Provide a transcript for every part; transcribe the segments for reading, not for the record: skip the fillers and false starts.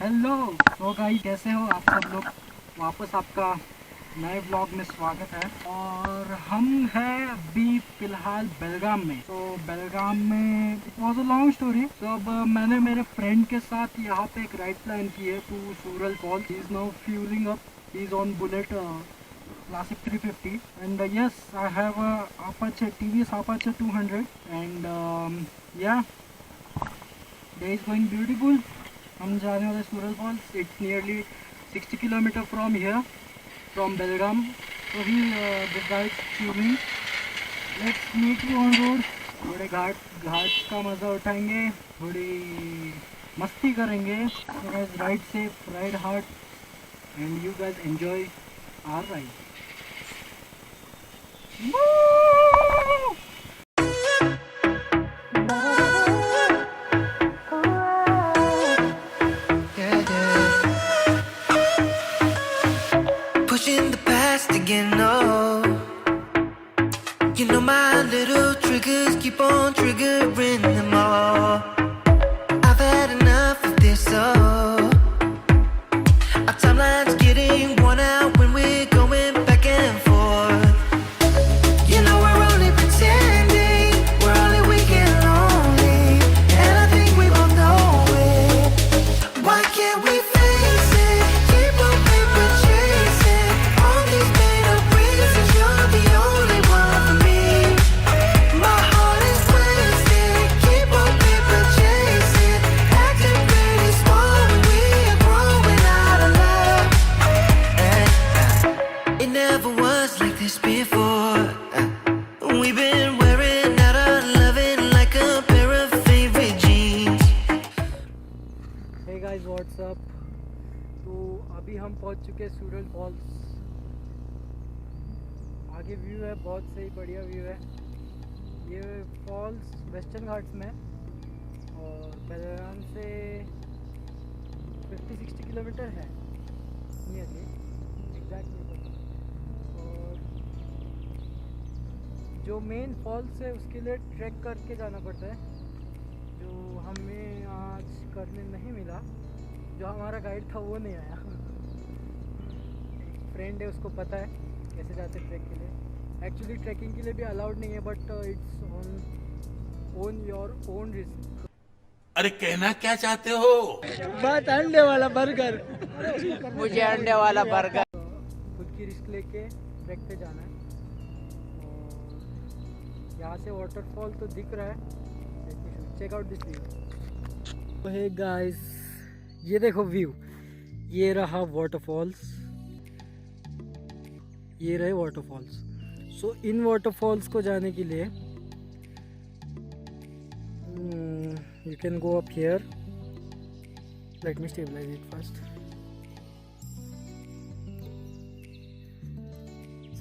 Hello तो guys, कैसे हो आप सब लोग। वापस आपका नए ब्लॉग में स्वागत है। और हम हैं अभी फिलहाल बेलगाम में। तो बेलगाम में it was a long story. तो अब मैंने मेरे फ्रेंड के साथ यहाँ पे एक राइड प्लान की है to Surla fall. He is now fuelling up, he is on bullet classic 350 and yes, I have a Apache TVS Apache 200 and yeah, day is going beautiful. हम जाने वाले Surla falls. It's nearly 60 kilometres from here, from Belgaum. तो he this guide fuelling. Let's meet you on road. थोड़े घाट का मज़ा उठाएंगे, थोड़ी मस्ती करेंगे। So guys, ride safe, ride hard and you guys enjoy our ride. Pushing the past again, no. You know my little triggers keep on triggering them all. I've had enough of this, oh. Our timeline's getting worn out when we're going back and forth. You know we're only pretending, we're only weak and lonely, and I think we both know it. Why can't we face it? Keep on paper chasing all these made up reasons. You're the only one for me. My heart is wasted. Keep on paper chasing, acting pretty small when we are growing out of love. And it never was like this before. We've been wearing out our loving like a pair of favorite jeans. Hey guys, what's up? तो अभी हम पहुंच चुके हैं सूरल false. आगे view है, बहुत सही बढ़िया व्यू है। ये फॉल्स वेस्टर्न घाट्स में है और बेलगाम से 50-60 किलोमीटर है नियरली, एग्जैक्ट नहीं पता। और जो मेन फॉल्स है उसके लिए ट्रैक करके जाना पड़ता है, जो हमें आज करने नहीं मिला। जो हमारा गाइड था वो नहीं आया। एक फ्रेंड है, उसको पता है कैसे जाते ट्रैक के लिए। एक्चुअली ट्रैकिंग के लिए भी अलाउड नहीं है, but it's on your own risk. अरे कहना क्या चाहते हो? बात अंडे वाला बर्गर। मुझे अंडे वाला बर्गर। खुद की रिस्क लेके ट्रैक पे जाना है। और यहाँ से वाटरफॉल तो दिख रहा है, check out this view. Hey guys, ये देखो व्यू, ये रहा वाटरफॉल्स, ये रहे वाटरफॉल्स। सो इन वाटरफॉल्स को जाने के लिए you can go up here. Let me stabilise it first.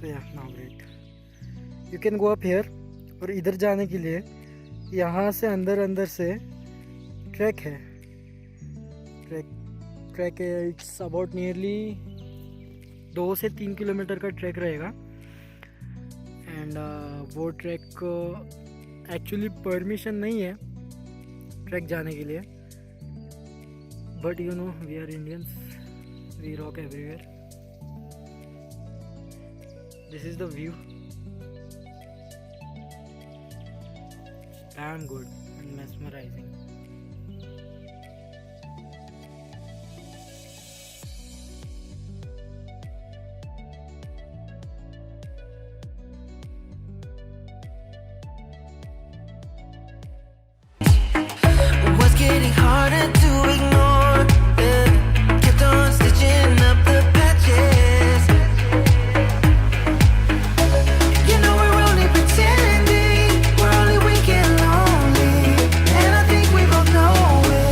So yeah now great, you can go up here. और इधर जाने के लिए यहाँ से अंदर से ट्रैक है। ट्रैक है, इट्स अबाउट नियरली 2 से 3 किलोमीटर का ट्रैक रहेगा। एंड वो ट्रैक एक्चुअली परमिशन नहीं है ट्रैक जाने के लिए, but you know we are Indians, we rock everywhere. This is the view, damn good and mesmerizing. What's getting harder to ignore? Yeah. Kept on stitching up the patches. You know we're only pretending, we're only weak and lonely, and I think we both know it.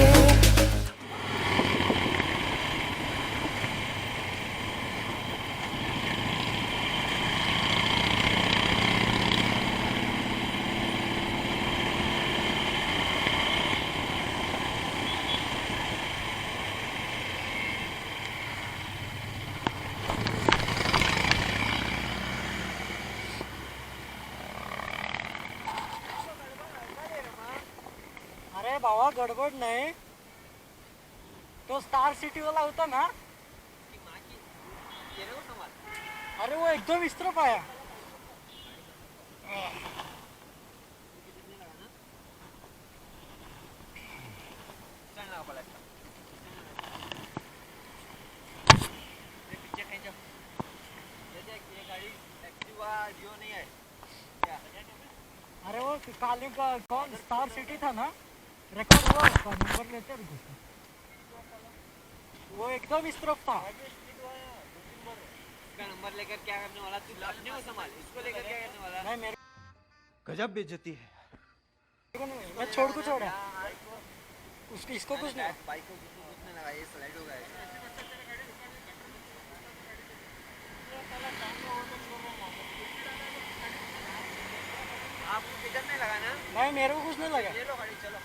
अरे भावा गडबड नाही, तो star city वाला होता ना, अरे वो एकदम इस तरफ आया। अरे वो काले का कौन स्टार सिटी था ना, रिकॉर्ड हुआ उसका, नंबर लेते हैं उसका। वो एकदम इस तरफ था। इसका नंबर लेकर क्या करने वाला तू? अपने को संभाल, इसको लेकर क्या करने वाला? नहीं मेरे गजब बेइज्जती है। को नहीं, मैं छोड़ को छोड़ा उसको, इसको कुछ नहीं। बाइक को कुछ नहीं लगा, ये स्लाइड होगा। आपको किधर नहीं लगा ना? नहीं मेरे को कुछ नहीं लगा। ले लो गाड़ी, चलो।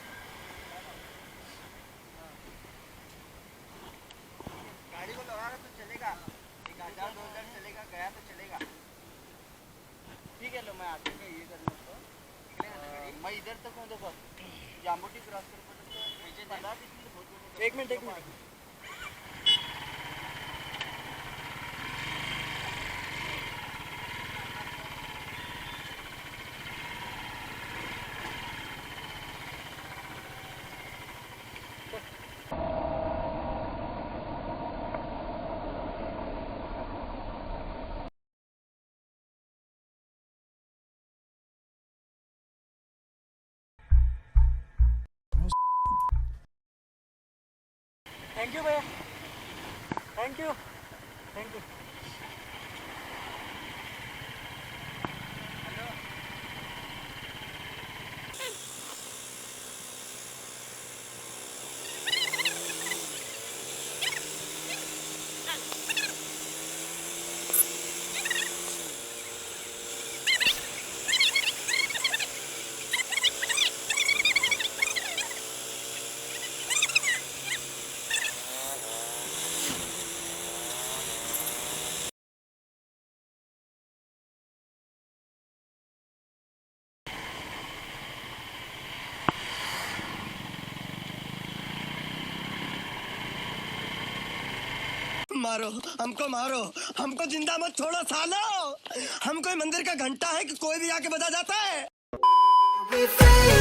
गाड़ी को लगा तो चलेगा, 1000-2000 चलेगा, गया तो चलेगा। ठीक है, लो मैं आते हैं ये करने को। मैं इधर तक हूँ, देखो जामुटी क्रॉस कर एक मिनट थैंक यू भैया, थैंक यू। मारो मारो, हमको जिंदा मत छोड़ो सालो। हम कोई मंदिर का घंटा है कि कोई भी आके बजा जाता है। We fade